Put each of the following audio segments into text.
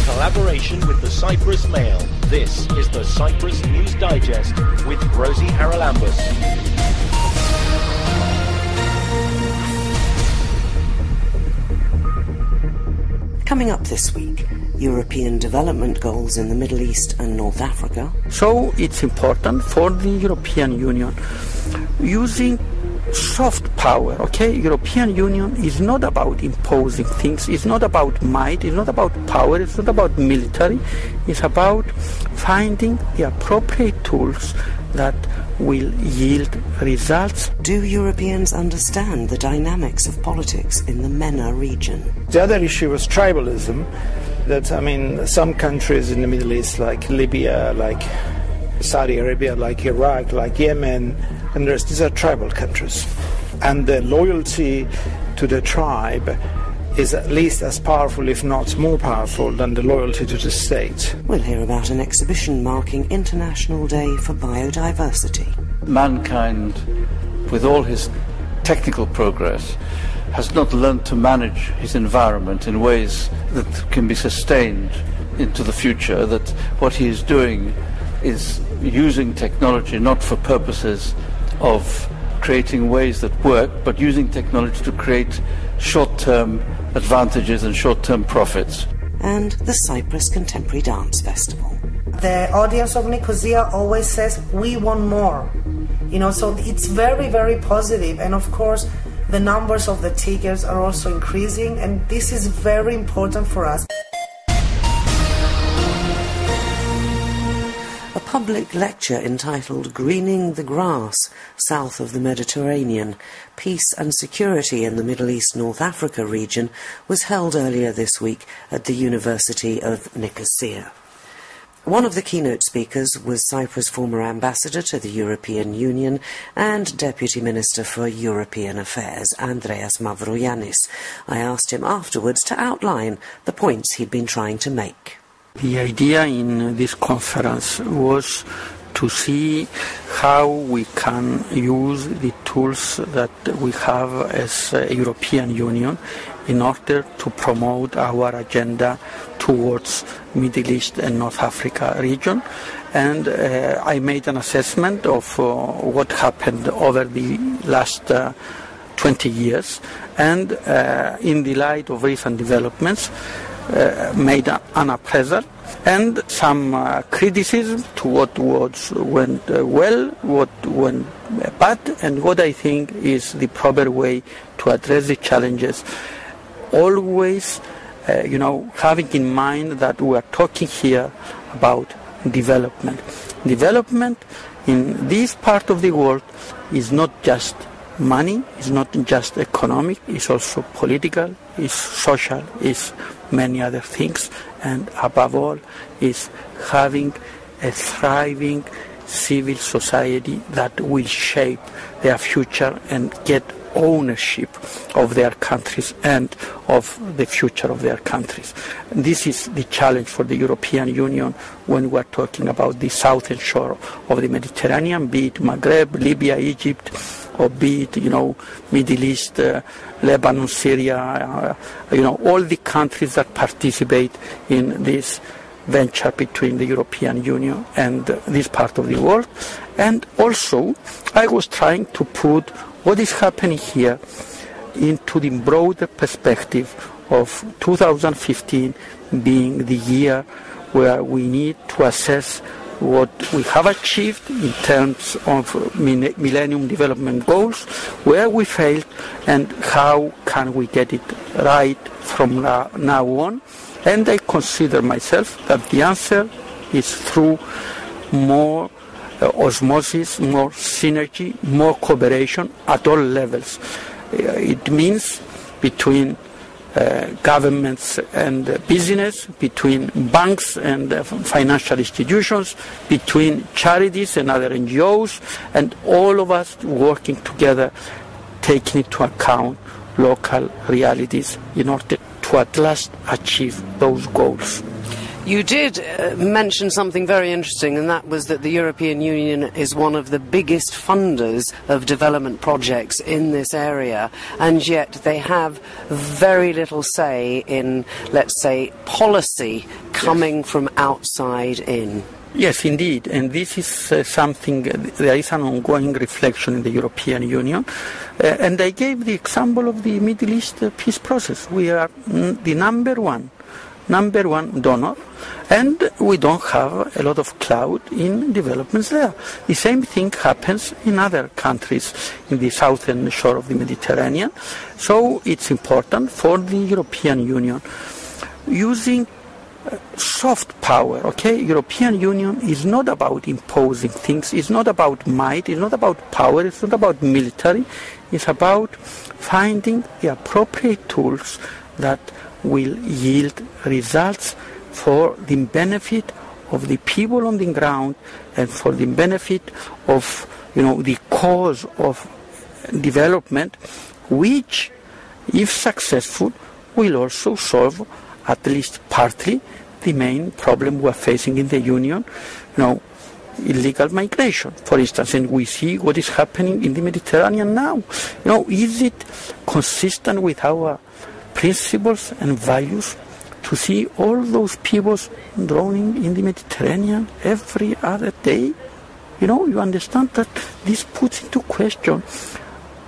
collaboration with the Cyprus Mail, this is the Cyprus News Digest with Rosie Charalambous. Coming up this week, European development goals in the Middle East and North Africa. So it's important for the European Union using soft power, okay? European Union is not about imposing things, it's not about might, it's not about power, it's not about military, it's about finding the appropriate tools that will yield results. Do Europeans understand the dynamics of politics in the MENA region? The other issue was tribalism, that, some countries in the Middle East, like Libya, like Saudi Arabia, like Iraq, like Yemen, and these are tribal countries. And the loyalty to the tribe is at least as powerful, if not more powerful, than the loyalty to the state. We'll hear about an exhibition marking International Day for Biodiversity. Mankind, with all his technical progress, has not learned to manage his environment in ways that can be sustained into the future, that what he is doing is using technology not for purposes of creating ways that work, but using technology to create short-term advantages and short-term profits. And the Cyprus Contemporary Dance Festival. The audience of Nicosia always says, we want more. So it's very, very positive. And of course, the numbers of the tickets are also increasing, and this is very important for us. A public lecture entitled Greening the Grass South of the Mediterranean, Peace and Security in the Middle East-North Africa region was held earlier this week at the University of Nicosia. One of the keynote speakers was Cyprus' former ambassador to the European Union and Deputy Minister for European Affairs, Andreas Mavroyiannis. I asked him afterwards to outline the points he'd been trying to make. The idea in this conference was to see how we can use the tools that we have as a European Union in order to promote our agenda towards Middle East and North Africa region. And I made an assessment of what happened over the last 20 years, and in the light of recent developments, made an appraisal and some criticism to what went well, what went bad, and what I think is the proper way to address the challenges. Always, having in mind that we are talking here about development. Development in this part of the world is not just money, it's not just economic, it's also political, it's social, it's many other things, and above all is having a thriving civil society that will shape their future and get ownership of their countries and of the future of their countries. This is the challenge for the European Union when we're talking about the southern shore of the Mediterranean, be it Maghreb, Libya, Egypt, or be it, Middle East, Lebanon, Syria, all the countries that participate in this venture between the European Union and this part of the world. And also, I was trying to put what is happening here into the broader perspective of 2015 being the year where we need to assess what we have achieved in terms of Millennium Development Goals, where we failed, and how can we get it right from now on. And I consider myself that the answer is through more osmosis, more synergy, more cooperation at all levels. It means between governments and business, between banks and financial institutions, between charities and other NGOs, and all of us working together, taking into account local realities in order to at last achieve those goals. You did mention something very interesting, and that was that the European Union is one of the biggest funders of development projects in this area, and yet they have very little say in, let's say, policy coming from outside in. Yes, indeed, and this is something, there is an ongoing reflection in the European Union, and I gave the example of the Middle East peace process. We are the number one donor, and we don't have a lot of clout in developments there. The same thing happens in other countries in the southern shore of the Mediterranean, so it's important for the European Union using soft power, okay? European Union is not about imposing things, it's not about might, it's not about power, it's not about military, it's about finding the appropriate tools that will yield results for the benefit of the people on the ground and for the benefit of, the cause of development, which, if successful, will also solve, at least partly, the main problem we are facing in the Union, illegal migration, for instance, and we see what is happening in the Mediterranean now. Is it consistent with our principles and values to see all those people drowning in the Mediterranean every other day? You understand that this puts into question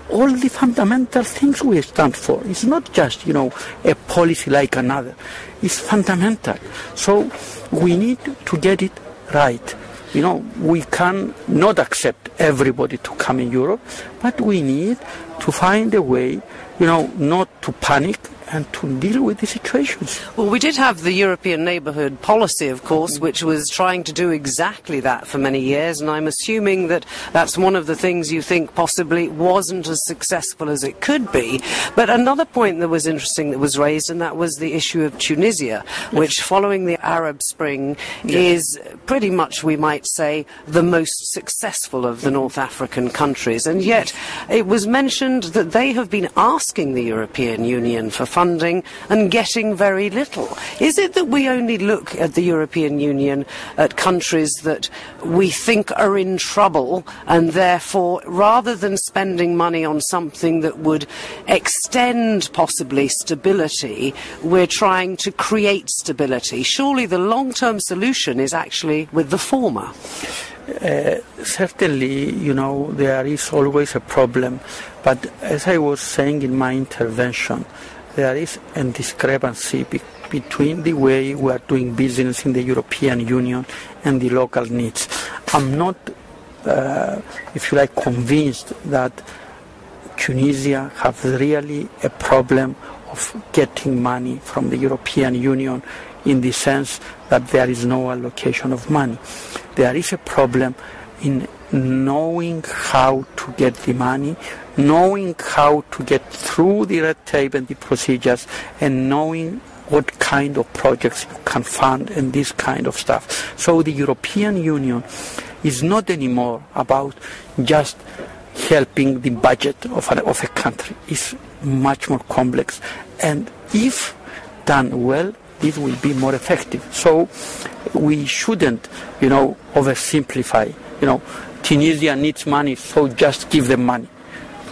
all the fundamental things we stand for. It's not just, a policy like another. It's fundamental. So we need to get it right. We can not accept everybody to come in Europe, but we need to find a way, not to panic and to deal with the situations. Well, we did have the European Neighbourhood Policy, of course, which was trying to do exactly that for many years, and I'm assuming that that's one of the things you think possibly wasn't as successful as it could be. But another point that was interesting that was raised, and that was the issue of Tunisia, which, following the Arab Spring, is pretty much, we might say, the most successful of the North African countries. And yet, it was mentioned that they have been asking the European Union for funding and getting very little. Is it that we only look at the European Union at countries that we think are in trouble, and therefore, rather than spending money on something that would extend possibly stability, we're trying to create stability? Surely the long-term solution is actually with the former. Certainly, there is always a problem, but as I was saying in my intervention, there is a discrepancy between the way we are doing business in the European Union and the local needs. I'm not, if you like, convinced that Tunisia has really a problem of getting money from the European Union in the sense that there is no allocation of money. There is a problem in knowing how to get the money, knowing how to get through the red tape and the procedures, and knowing what kind of projects you can fund and this kind of stuff. So the European Union is not anymore about just helping the budget of a country. It's much more complex, and if done well, this will be more effective. So we shouldn't, oversimplify. Tunisia needs money, so just give them money.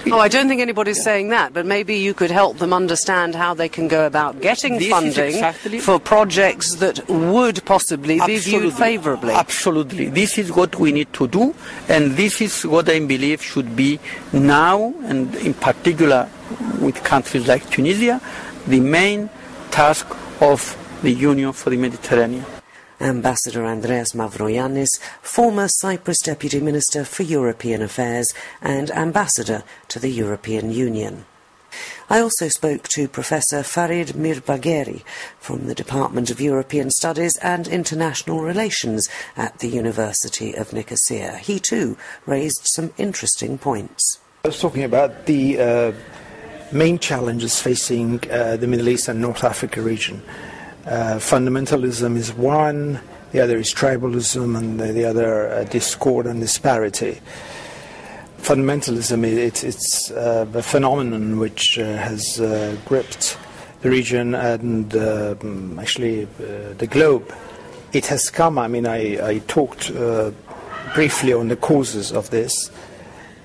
Oh, I don't think anybody's saying that, but maybe you could help them understand how they can go about getting funding for projects that would possibly be viewed favourably. Absolutely. This is what we need to do, and this is what I believe should be now, and in particular with countries like Tunisia, the main task of the Union for the Mediterranean. Ambassador Andreas Mavroyiannis, former Cyprus Deputy Minister for European Affairs and Ambassador to the European Union. I also spoke to Professor Farid Mirbagheri from the Department of European Studies and International Relations at the University of Nicosia. He too raised some interesting points. I was talking about the main challenges facing the Middle East and North Africa region. Fundamentalism is one, the other is tribalism, and the other discord and disparity. Fundamentalism, it's a phenomenon which has gripped the region and actually the globe. It has come, I talked briefly on the causes of this,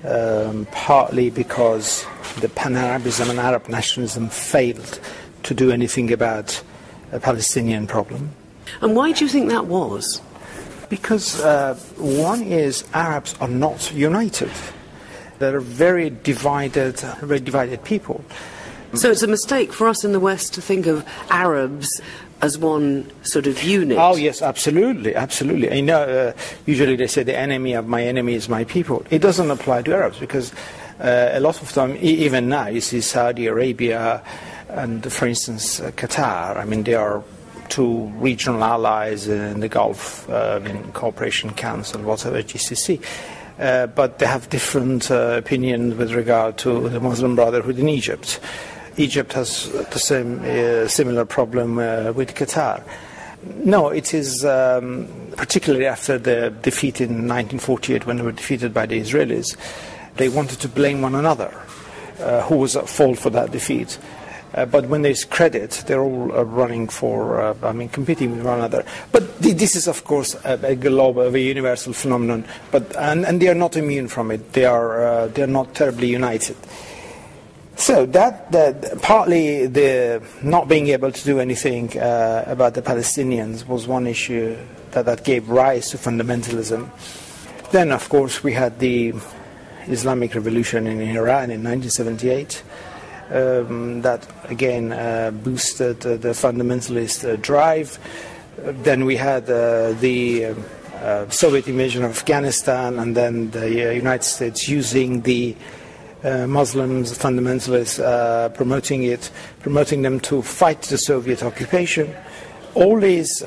partly because the Pan-Arabism and Arab nationalism failed to do anything about a Palestinian problem. And why do you think that was? Because one is Arabs are not united. They're very divided people. So it's a mistake for us in the West to think of Arabs as one sort of unit. Oh yes, absolutely, absolutely. You know, usually they say the enemy of my enemy is my people. It doesn't apply to Arabs because a lot of them, even now, you see Saudi Arabia and, for instance, Qatar. I mean, they are two regional allies in the Gulf, in Cooperation Council, whatever, GCC. But they have different opinions with regard to the Muslim Brotherhood in Egypt. Egypt has the same similar problem with Qatar. No, it is particularly after the defeat in 1948, when they were defeated by the Israelis, they wanted to blame one another, who was at fault for that defeat. But when there's credit, they're all running for, competing with one another. But this is, of course, a global, a universal phenomenon. But and they are not immune from it. They are not terribly united. So that partly the not being able to do anything about the Palestinians was one issue that gave rise to fundamentalism. Then, of course, we had the Islamic Revolution in Iran in 1978. That again boosted the fundamentalist drive. Then we had the Soviet invasion of Afghanistan, and then the United States using the Muslims, fundamentalists, promoting them to fight the Soviet occupation. All these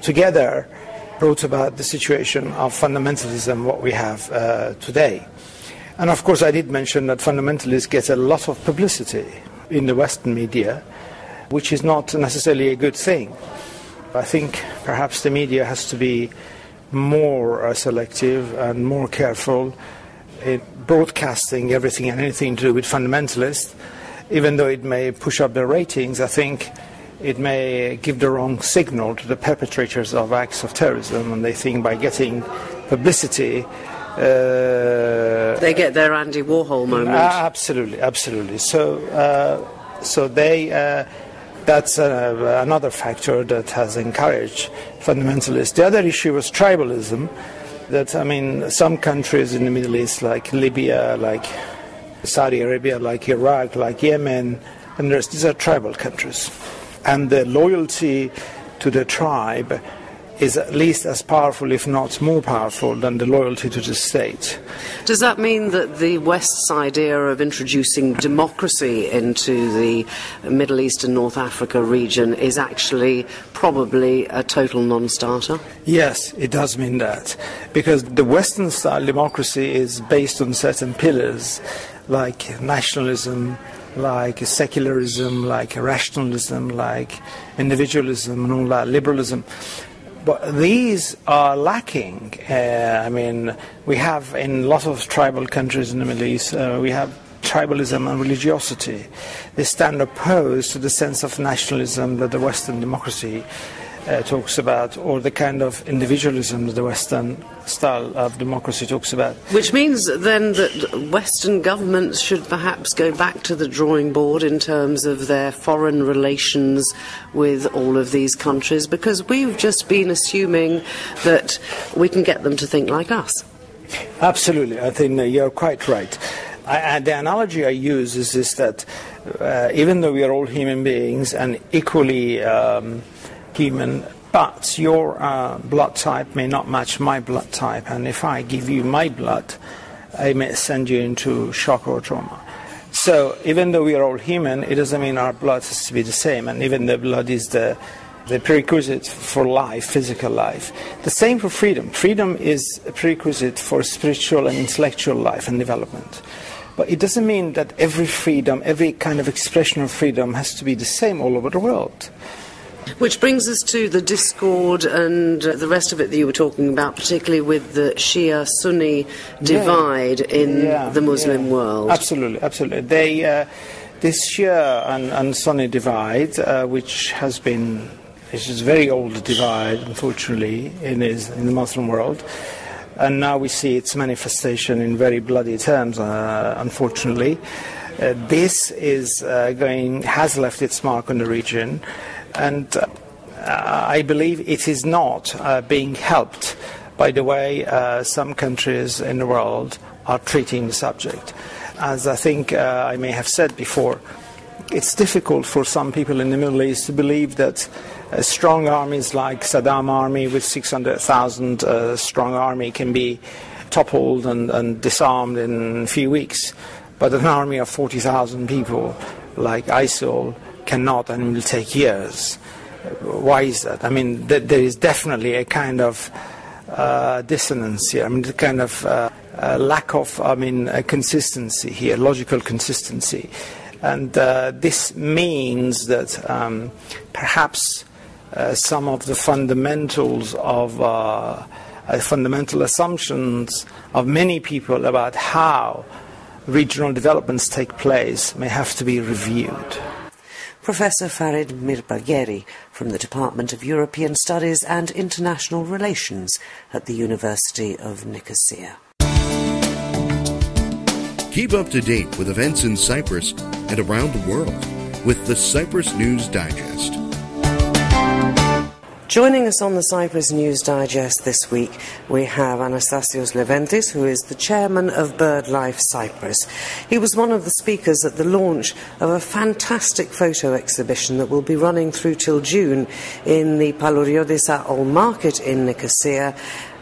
together brought about the situation of fundamentalism, what we have today. And of course I did mention that fundamentalists get a lot of publicity in the Western media, which is not necessarily a good thing. I think perhaps the media has to be more selective and more careful in broadcasting everything and anything to do with fundamentalists. Even though it may push up their ratings, I think it may give the wrong signal to the perpetrators of acts of terrorism, and they think by getting publicity they get their Andy Warhol moment. Absolutely, absolutely. So that's another factor that has encouraged fundamentalists. The other issue was tribalism. That, I mean, some countries in the Middle East, like Libya, like Saudi Arabia, like Iraq, like Yemen, and these are tribal countries. And the loyalty to the tribe is at least as powerful, if not more powerful, than the loyalty to the state. Does that mean that the West's idea of introducing democracy into the Middle East and North Africa region is actually probably a total non-starter? Yes, it does mean that. Because the Western-style democracy is based on certain pillars, like nationalism, like secularism, like rationalism, like individualism and all that, liberalism. But these are lacking. I mean, we have in a lot of tribal countries in the Middle East, we have tribalism and religiosity. They stand opposed to the sense of nationalism that the Western democracy talks about, or the kind of individualism that the Western style of democracy talks about. Which means then that Western governments should perhaps go back to the drawing board in terms of their foreign relations with all of these countries, because we've just been assuming that we can get them to think like us. Absolutely, I think you're quite right. The analogy I use is this, that even though we are all human beings and equally human, but your blood type may not match my blood type, and if I give you my blood, I may send you into shock or trauma. So even though we are all human, it doesn't mean our blood has to be the same, and even the blood is the prerequisite for life, physical life. The same for freedom. Freedom is a prerequisite for spiritual and intellectual life and development. But it doesn't mean that every freedom, every kind of expression of freedom has to be the same all over the world. Which brings us to the discord and the rest of it that you were talking about, particularly with the Shia-Sunni divide in the Muslim world. Absolutely, absolutely. This Shia and Sunni divide, which is a very old divide, unfortunately, in the Muslim world, and now we see its manifestation in very bloody terms, unfortunately. This has left its mark on the region. And I believe it is not being helped by the way some countries in the world are treating the subject. As I think I may have said before, it's difficult for some people in the Middle East to believe that strong armies like Saddam army with 600,000 strong army can be toppled and disarmed in a few weeks, but an army of 40,000 people like ISIL cannot, and will take years. Why is that? I mean, there is definitely a kind of dissonance here. I mean, the kind of lack of, consistency here, logical consistency. And this means that perhaps some of the fundamentals of fundamental assumptions of many people about how regional developments take place may have to be reviewed. Professor Farid Mirbagheri from the Department of European Studies and International Relations at the University of Nicosia. Keep up to date with events in Cyprus and around the world with the Cyprus News Digest. Joining us on the Cyprus News Digest this week, we have Anastasios Leventis, who is the chairman of BirdLife Cyprus. He was one of the speakers at the launch of a fantastic photo exhibition that will be running through till June in the Palouriodisa Old Market in Nicosia,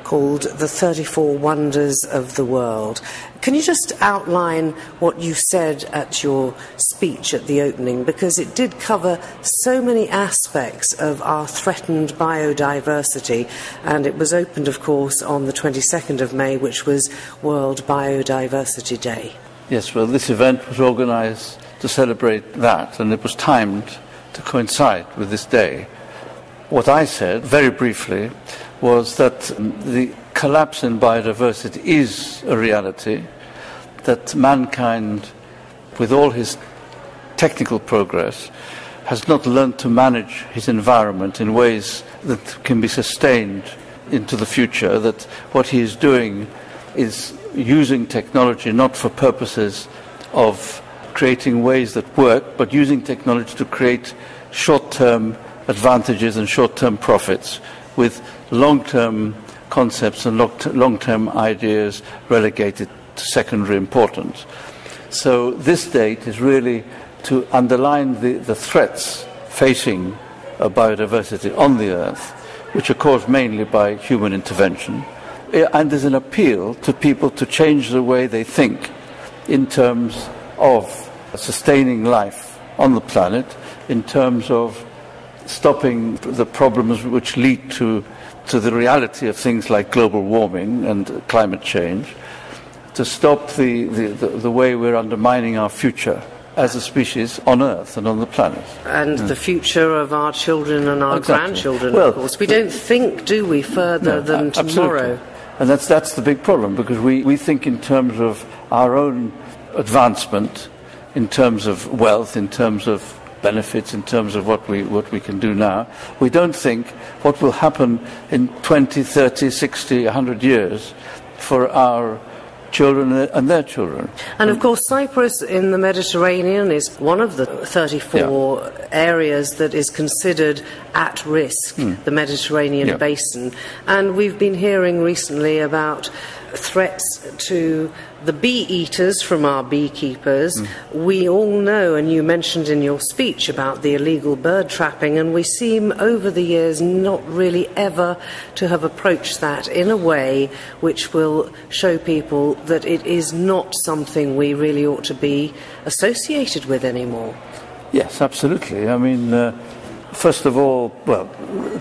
called The 34 Wonders of the World. Can you just outline what you said at your speech at the opening? Because it did cover so many aspects of our threatened biodiversity, and it was opened, of course, on the 22nd of May, which was World Biodiversity Day. Yes, well, this event was organised to celebrate that, and it was timed to coincide with this day. What I said, very briefly, was that the collapse in biodiversity is a reality, that mankind, with all his technical progress, has not learned to manage his environment in ways that can be sustained into the future, that what he is doing is using technology not for purposes of creating ways that work, but using technology to create short-term advantages and short-term profits, with long-term concepts and long-term ideas relegated to secondary importance. So this date is really to underline the threats facing biodiversity on the Earth, which are caused mainly by human intervention. And there's an appeal to people to change the way they think in terms of sustaining life on the planet, in terms of stopping the problems which lead to the reality of things like global warming and climate change, to stop the way we're undermining our future as a species on Earth and on the planet. And the future of our children and our grandchildren, of course. We don't think, do we, further than tomorrow? Absolutely. And that's the big problem, because we think in terms of our own advancement, in terms of wealth, in terms of benefits, in terms of what we can do now. We don't think what will happen in 20, 30, 60, 100 years for our children and their children. And of course Cyprus in the Mediterranean is one of the 34 areas that is considered at risk, the Mediterranean basin. And we've been hearing recently about threats to the bee eaters from our beekeepers. We all know, and you mentioned in your speech about the illegal bird trapping, and we seem over the years not really ever to have approached that in a way which will show people that it is not something we really ought to be associated with anymore. Yes, absolutely. I mean, first of all, well,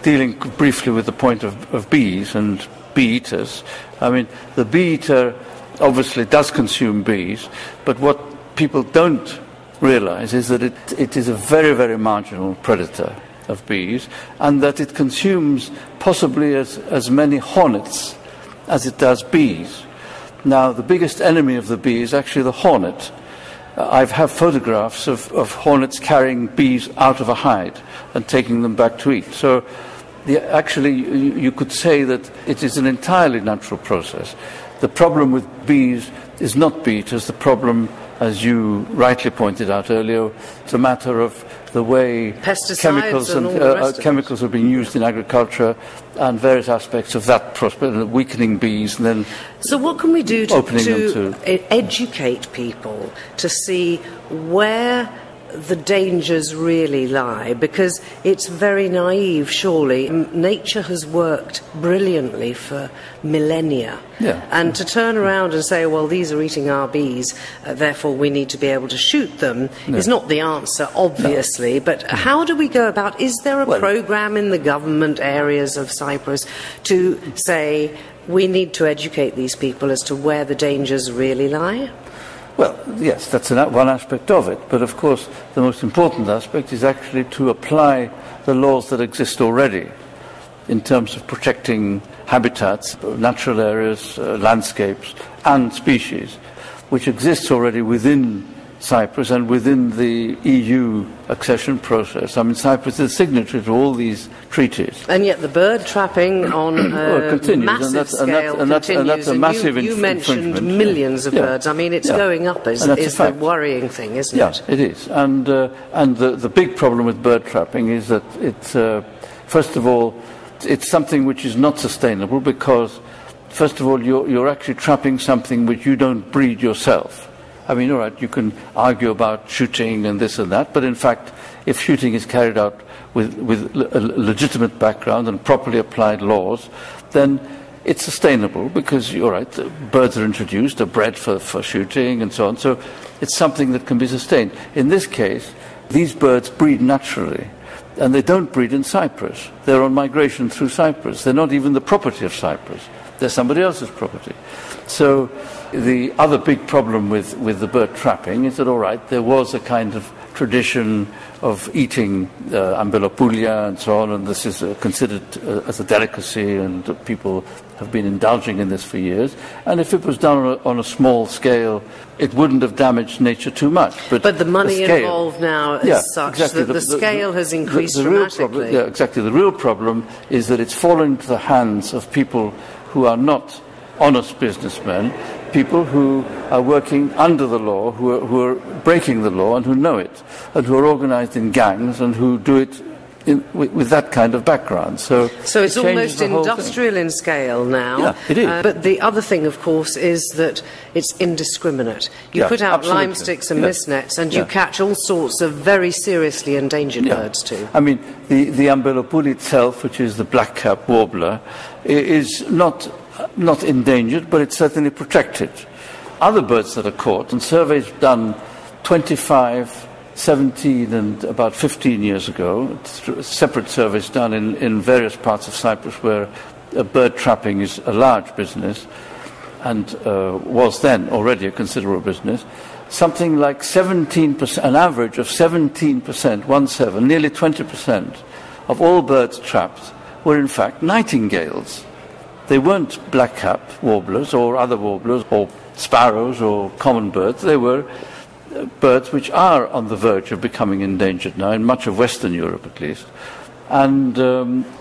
dealing briefly with the point of bees and bee eaters, I mean, the bee eater obviously does consume bees, but what people don't realize is that it is a very, very marginal predator of bees, and that it consumes possibly as many hornets as it does bees. Now, the biggest enemy of the bee is actually the hornet. I have photographs of hornets carrying bees out of a hive and taking them back to eat. So actually, you could say that it is an entirely natural process. The problem with bees is not bee eaters. The problem as you rightly pointed out earlier, it's a matter of the way chemicals are being used in agriculture and various aspects of that weakening bees, and then so what can we do to educate people to see where the dangers really lie? Because it's very naive, surely. Nature has worked brilliantly for millennia. Yeah. And to turn around and say, well, these are eating our bees, therefore we need to be able to shoot them, is not the answer, obviously. No. But how do we go about, is there a program in the government areas of Cyprus to say, we need to educate these people as to where the dangers really lie? Well, yes, that's one aspect of it. But of course, the most important aspect is actually to apply the laws that exist already in terms of protecting habitats, natural areas, landscapes, and species, which exists already within Cyprus and within the EU accession process. I mean, Cyprus is a signatory to all these treaties. And yet the bird trapping on massive scale continues. And that's a massive you mentioned millions of birds. I mean, it's going up is the worrying thing, isn't it? Yeah, it is. And the big problem with bird trapping is that it's, first of all, it's something which is not sustainable because, first of all, you're actually trapping something which you don't breed yourself. I mean, all right, you can argue about shooting and this and that, but in fact, if shooting is carried out with a legitimate background and properly applied laws, then it's sustainable because, all right, birds are introduced, are bred for shooting and so on, so it's something that can be sustained. In this case, these birds breed naturally, and they don't breed in Cyprus. They're on migration through Cyprus. They're not even the property of Cyprus. They're somebody else's property. So the other big problem with the bird trapping is that, all right, there was a kind of tradition of eating ambelopoulia and so on, and this is considered as a delicacy, and people have been indulging in this for years. And if it was done on a small scale, it wouldn't have damaged nature too much. But the money involved now is such that the scale has increased dramatically. Exactly. The real problem is that it's fallen into the hands of people who are not honest businessmen, people who are working under the law, who are breaking the law and who know it, and who are organized in gangs and who do it with that kind of background. So it's almost industrial in scale now. Yeah, it is. But the other thing, of course, is that it's indiscriminate. You put out lime sticks and mist nets, and you catch all sorts of very seriously endangered birds too. I mean, the ambelopoulia itself, which is the black-cap warbler, is not endangered, but it's certainly protected. Other birds that are caught, and surveys done 25, 17 and about 15 years ago, separate surveys done in various parts of Cyprus where bird trapping is a large business and was then already a considerable business, something like 17%, an average of 17%, nearly 20% of all birds trapped were in fact nightingales. They weren't black-cap warblers or other warblers or sparrows or common birds. They were birds which are on the verge of becoming endangered now, in much of Western Europe at least. And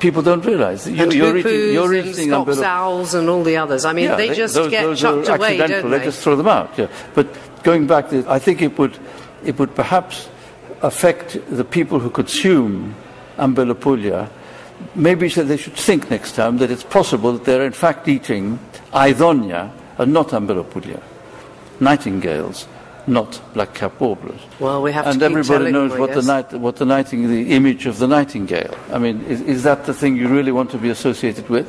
people don't realize that you're eating and owls and all the others. I mean, they just get chucked away, don't they? They just throw them out. Yeah. But going back, I think it would perhaps affect the people who consume ambelopoulia. Maybe they should think next time that it's possible that they're in fact eating aidonia and not ambelopoulia, nightingales, not black-cap warblers. Well, we have to and keep everybody knows them, the image of the nightingale. I mean, is that the thing you really want to be associated with?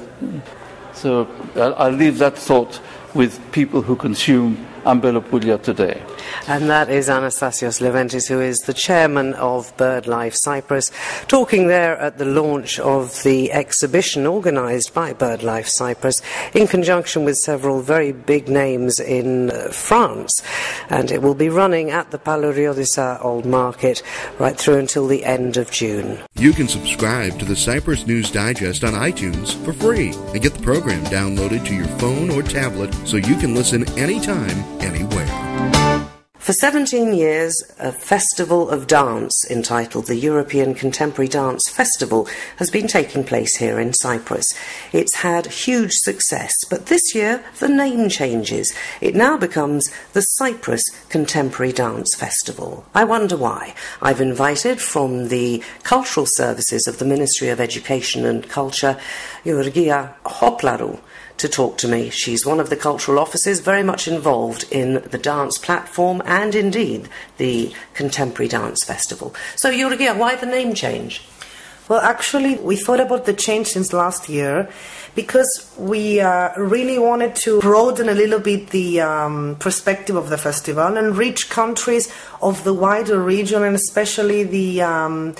So I'll leave that thought with people who consume ambelopoulia today. And that is Anastasios Leventis, who is the chairman of BirdLife Cyprus, talking there at the launch of the exhibition organised by BirdLife Cyprus in conjunction with several very big names in France. And it will be running at the Paluriodissa Old Market right through until the end of June. You can subscribe to the Cyprus News Digest on iTunes for free and get the program downloaded to your phone or tablet so you can listen anytime, anywhere. For 17 years, a festival of dance entitled the European Contemporary Dance Festival has been taking place here in Cyprus. It's had huge success, but this year the name changes. It now becomes the Cyprus Contemporary Dance Festival. I wonder why. I've invited from the Cultural Services of the Ministry of Education and Culture, Georgia Hoplaru, to talk to me. She's one of the cultural officers very much involved in the dance platform and indeed the Contemporary Dance Festival. So Georgia, why the name change? Well, actually, we thought about the change since last year because we really wanted to broaden a little bit the perspective of the festival and reach countries of the wider region, and especially the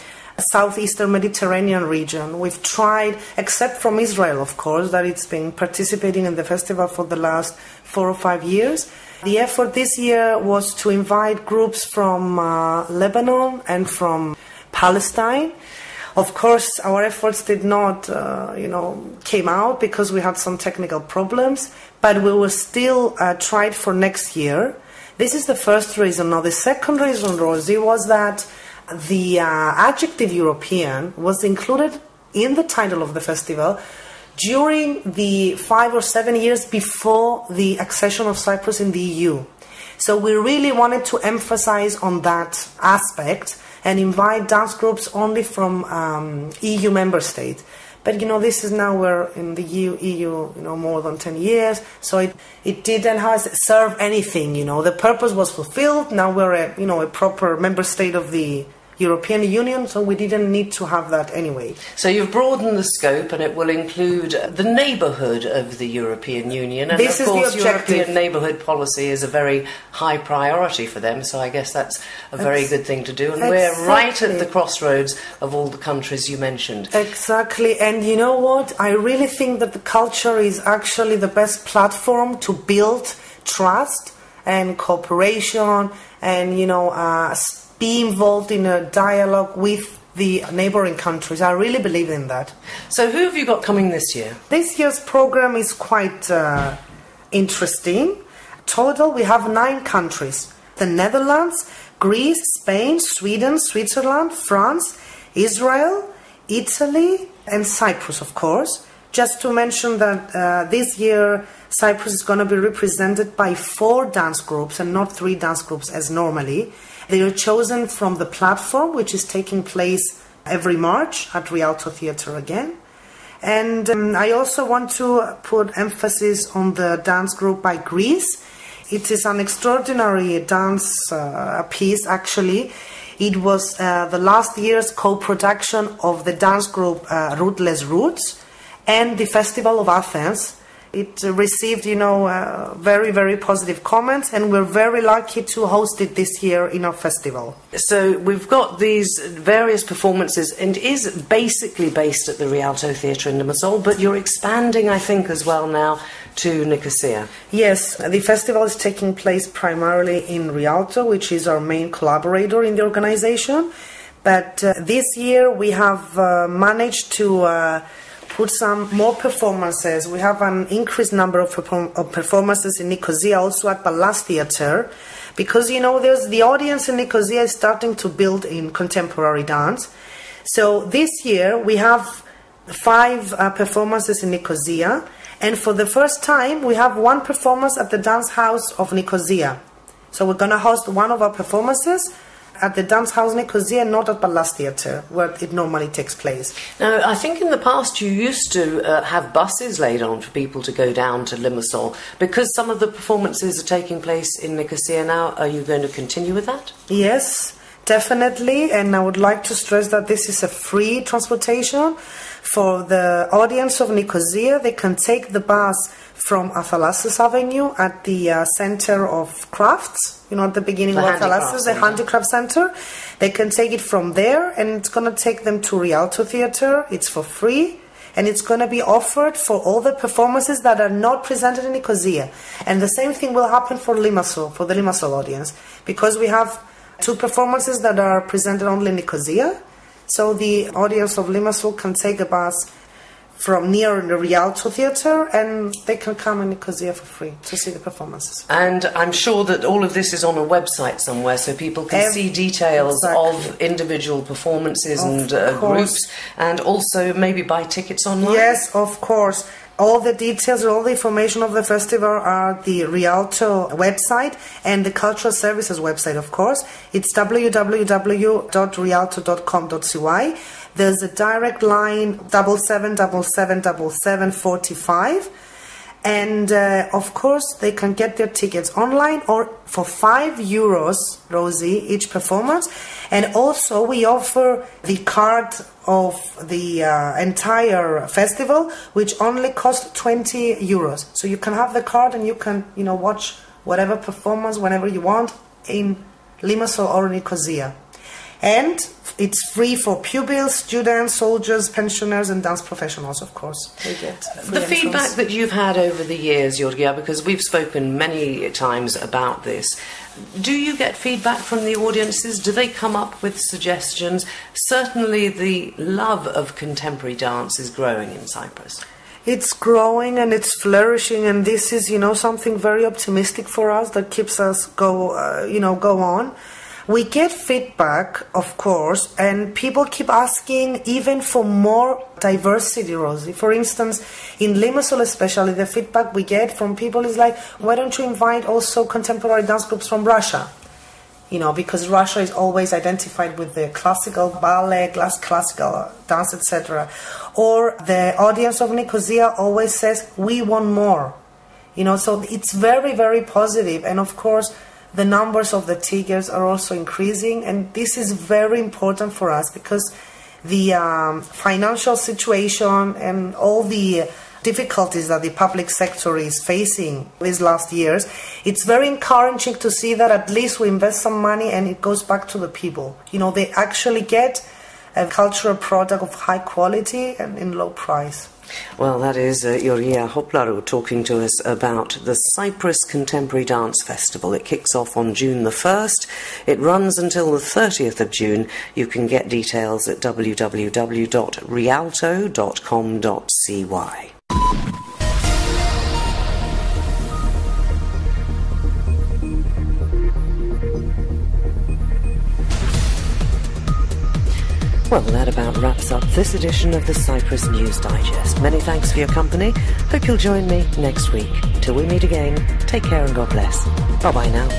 southeastern Mediterranean region. We've tried, except from Israel, of course, that it's been participating in the festival for the last 4 or 5 years. The effort this year was to invite groups from Lebanon and from Palestine. Of course, our efforts did not, came out because we had some technical problems, but we will still try it for next year. This is the first reason. Now, the second reason, Rosie, was that the adjective European was included in the title of the festival during the 5 or 7 years before the accession of Cyprus in the EU. So we really wanted to emphasize on that aspect and invite dance groups only from EU member states. But this is now we're in the EU more than 10 years, so it didn't serve anything. The purpose was fulfilled. Now we're a proper member state of the European Union, so we didn't need to have that anyway. So you've broadened the scope, and it will include the neighbourhood of the European Union. And this of course, is the objective. European neighbourhood policy is a very high priority for them, so I guess that's a very good thing to do. And we're right at the crossroads of all the countries you mentioned. Exactly, and you know what? I really think that the culture is actually the best platform to build trust and cooperation and, be involved in a dialogue with the neighboring countries. I really believe in that. So who have you got coming this year? This year's program is quite interesting. Total, we have 9 countries: the Netherlands, Greece, Spain, Sweden, Switzerland, France, Israel, Italy, and Cyprus, of course. Just to mention that this year Cyprus is going to be represented by 4 dance groups and not 3 dance groups as normally. They are chosen from the platform, which is taking place every March at Rialto Theatre again. And I also want to put emphasis on the dance group by Greece. It is an extraordinary dance piece, actually. It was the last year's co-production of the dance group Rootless Roots and the Festival of Athens. It received, very, very positive comments, and we're very lucky to host it this year in our festival. So we've got these various performances, and it is basically based at the Rialto Theatre in Limassol, but you're expanding, I think, as well now to Nicosia. Yes, the festival is taking place primarily in Rialto, which is our main collaborator in the organization. But this year we have managed to put some more performances. We have an increased number of performances in Nicosia, also at Pallas Theatre, because there's the audience in Nicosia is starting to build in contemporary dance. So this year we have 5 performances in Nicosia, and for the first time we have 1 performance at the Dance House of Nicosia. So we're going to host one of our performances at the Dance House Nicosia, not at Pallas Theatre, where it normally takes place. Now, I think in the past you used to have buses laid on for people to go down to Limassol. Because some of the performances are taking place in Nicosia now, are you going to continue with that? Yes, definitely, and I would like to stress that this is a free transportation. For the audience of Nicosia, they can take the bus from Athalassos Avenue at the Center of Crafts, at the beginning of Athalassos, the Handicraft Center. They can take it from there, and it's going to take them to Rialto Theatre. It's for free, and it's going to be offered for all the performances that are not presented in Nicosia. And the same thing will happen for Limassol, for the Limassol audience, because we have 2 performances that are presented only in Nicosia. So the audience of Limassol can take a bus from near the Rialto Theatre, and they can come in Nicosia for free to see the performances. And I'm sure that all of this is on a website somewhere, so people can see details of individual performances and groups, and also maybe buy tickets online? Yes, of course. All the details, all the information of the festival are the Rialto website and the Cultural Services website, of course. It's www.rialto.com.cy. There's a direct line 77777745, and of course they can get their tickets online or for €5, Rosie, each performance. And also we offer the card of the entire festival, which only costs €20. So you can have the card and you can, watch whatever performance whenever you want in Limassol or Nicosia. And it's free for pupils, students, soldiers, pensioners, and dance professionals, of course. They get the feedback that you've had over the years, Georgia, because we've spoken many times about this. Do you get feedback from the audiences? Do they come up with suggestions? Certainly the love of contemporary dance is growing in Cyprus. It's growing and it's flourishing, and this is, something very optimistic for us that keeps us go on. We get feedback, of course, and people keep asking even for more diversity, Rosie. For instance, in Limassol especially, the feedback we get from people is like, why don't you invite also contemporary dance groups from Russia? Because Russia is always identified with the classical ballet, classical dance, etc. Or the audience of Nicosia always says, we want more. So it's very, very positive. And of course, the numbers of the tickets are also increasing, and this is very important for us because the financial situation and all the difficulties that the public sector is facing these last years, it's very encouraging to see that at least we invest some money and it goes back to the people. They actually get a cultural product of high quality and in low price. Well, that is Iuria Hoplaru talking to us about the Cyprus Contemporary Dance Festival. It kicks off on June the 1st. It runs until the 30th of June. You can get details at www.rialto.com.cy. Well, that about wraps up this edition of the Cyprus News Digest. Many thanks for your company. Hope you'll join me next week. Till we meet again, take care and God bless. Bye-bye now.